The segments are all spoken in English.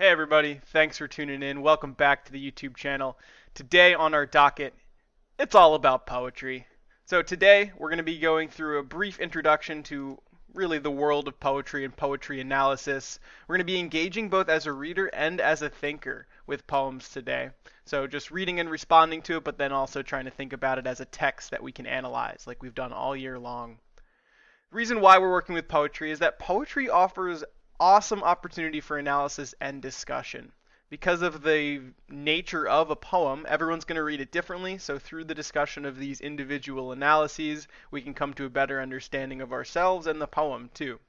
Hey everybody, thanks for tuning in. Welcome back to the YouTube channel. Today on our docket, it's all about poetry. So today we're going to be going through a brief introduction to really the world of poetry and poetry analysis. We're going to be engaging both as a reader and as a thinker with poems today. So just reading and responding to it, but then also trying to think about it as a text that we can analyze like we've done all year long. The reason why we're working with poetry is that poetry offers awesome opportunity for analysis and discussion. Because of the nature of a poem, everyone's going to read it differently, so through the discussion of these individual analyses, we can come to a better understanding of ourselves and the poem, too.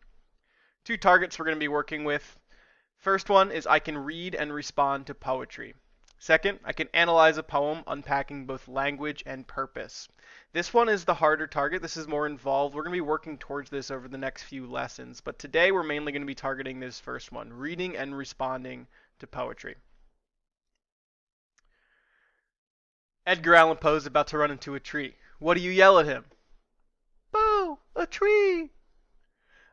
Two targets we're going to be working with. First one is I can read and respond to poetry. Second, I can analyze a poem, unpacking both language and purpose. This one is the harder target. This is more involved. We're going to be working towards this over the next few lessons, but today we're mainly going to be targeting this first one, reading and responding to poetry. Edgar Allan Poe is about to run into a tree. What do you yell at him? Boo! A tree!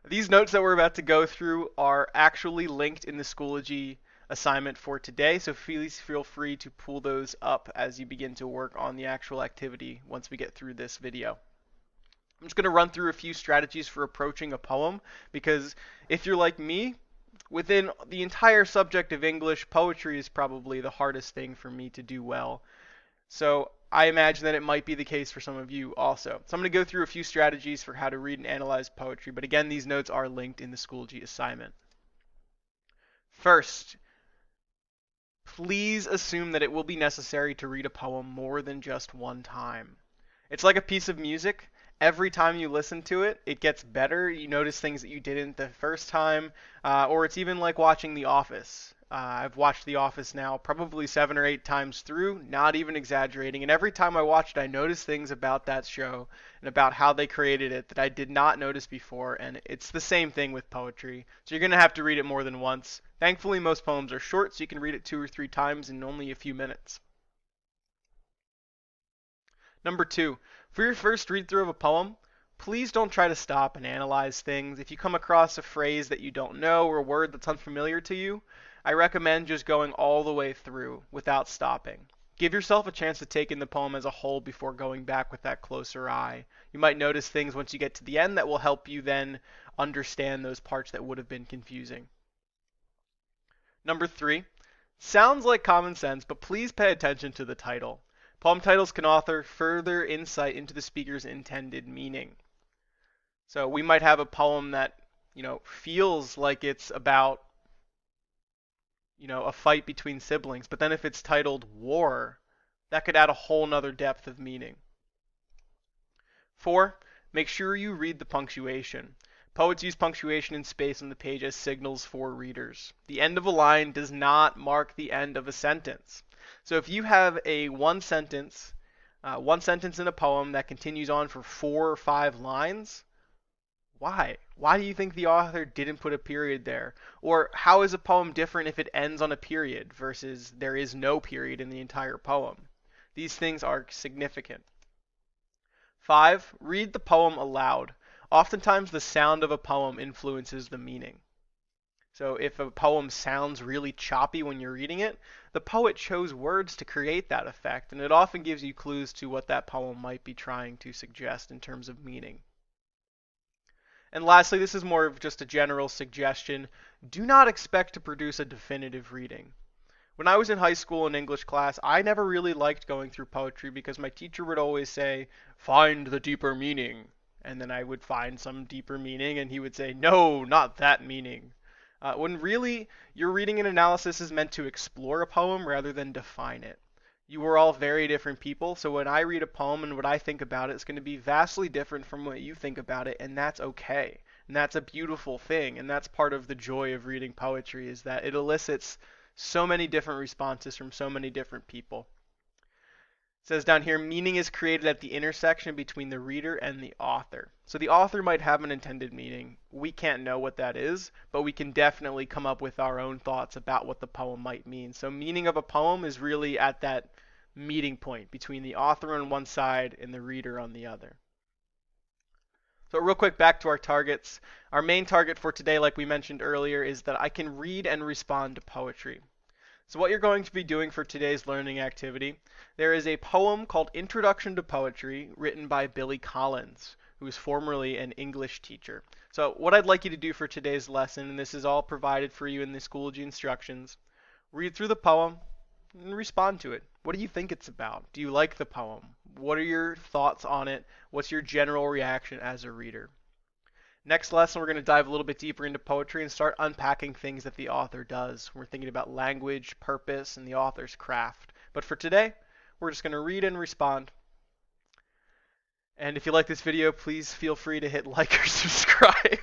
These notes that we're about to go through are actually linked in the Schoology assignment for today, so please feel free to pull those up as you begin to work on the actual activity once we get through this video. I'm just going to run through a few strategies for approaching a poem, because if you're like me, within the entire subject of English, poetry is probably the hardest thing for me to do well. So I imagine that it might be the case for some of you also. So I'm going to go through a few strategies for how to read and analyze poetry, but again, these notes are linked in the Schoology assignment. First, please assume that it will be necessary to read a poem more than just one time. It's like a piece of music. Every time you listen to it, it gets better. You notice things that you didn't the first time, or it's even like watching The Office. I've watched The Office now probably 7 or 8 times through, not even exaggerating. And every time I watch it, I notice things about that show and about how they created it that I did not notice before. And it's the same thing with poetry. So you're going to have to read it more than once. Thankfully, most poems are short, so you can read it 2 or 3 times in only a few minutes. Number two, for your first read through of a poem, please don't try to stop and analyze things. If you come across a phrase that you don't know or a word that's unfamiliar to you, I recommend just going all the way through without stopping. Give yourself a chance to take in the poem as a whole before going back with that closer eye. You might notice things once you get to the end that will help you then understand those parts that would have been confusing. Number three, sounds like common sense, but please pay attention to the title. Poem titles can offer further insight into the speaker's intended meaning. So we might have a poem that, feels like it's about, a fight between siblings, but then if it's titled War, that could add a whole nother depth of meaning. 4. Make sure you read the punctuation. Poets use punctuation and space on the page as signals for readers. The end of a line does not mark the end of a sentence. So if you have a one sentence in a poem that continues on for 4 or 5 lines, why? Why do you think the author didn't put a period there? Or how is a poem different if it ends on a period versus there is no period in the entire poem? These things are significant. 5. Read the poem aloud. Oftentimes the sound of a poem influences the meaning. So if a poem sounds really choppy when you're reading it, the poet chose words to create that effect, and it often gives you clues to what that poem might be trying to suggest in terms of meaning. And lastly, this is more of just a general suggestion. Do not expect to produce a definitive reading. When I was in high school in English class, I never really liked going through poetry because my teacher would always say, find the deeper meaning. And then I would find some deeper meaning, and he would say, no, not that meaning. When really, your reading and analysis is meant to explore a poem rather than define it. You are all very different people, so when I read a poem and what I think about it is going to be vastly different from what you think about it, and that's okay. And that's a beautiful thing, and that's part of the joy of reading poetry, is that it elicits so many different responses from so many different people. It says down here, meaning is created at the intersection between the reader and the author. So the author might have an intended meaning. We can't know what that is, but we can definitely come up with our own thoughts about what the poem might mean. So meaning of a poem is really at that meeting point between the author on one side and the reader on the other. So real quick, back to our targets. Our main target for today, like we mentioned earlier, is that I can read and respond to poetry. So what you're going to be doing for today's learning activity, there is a poem called Introduction to Poetry written by Billy Collins, who was formerly an English teacher. So what I'd like you to do for today's lesson, and this is all provided for you in the Schoology instructions, read through the poem and respond to it. What do you think it's about? Do you like the poem? What are your thoughts on it? What's your general reaction as a reader? Next lesson, we're going to dive a little bit deeper into poetry and start unpacking things that the author does. We're thinking about language, purpose, and the author's craft. But for today, we're just going to read and respond. And if you like this video, please feel free to hit like or subscribe.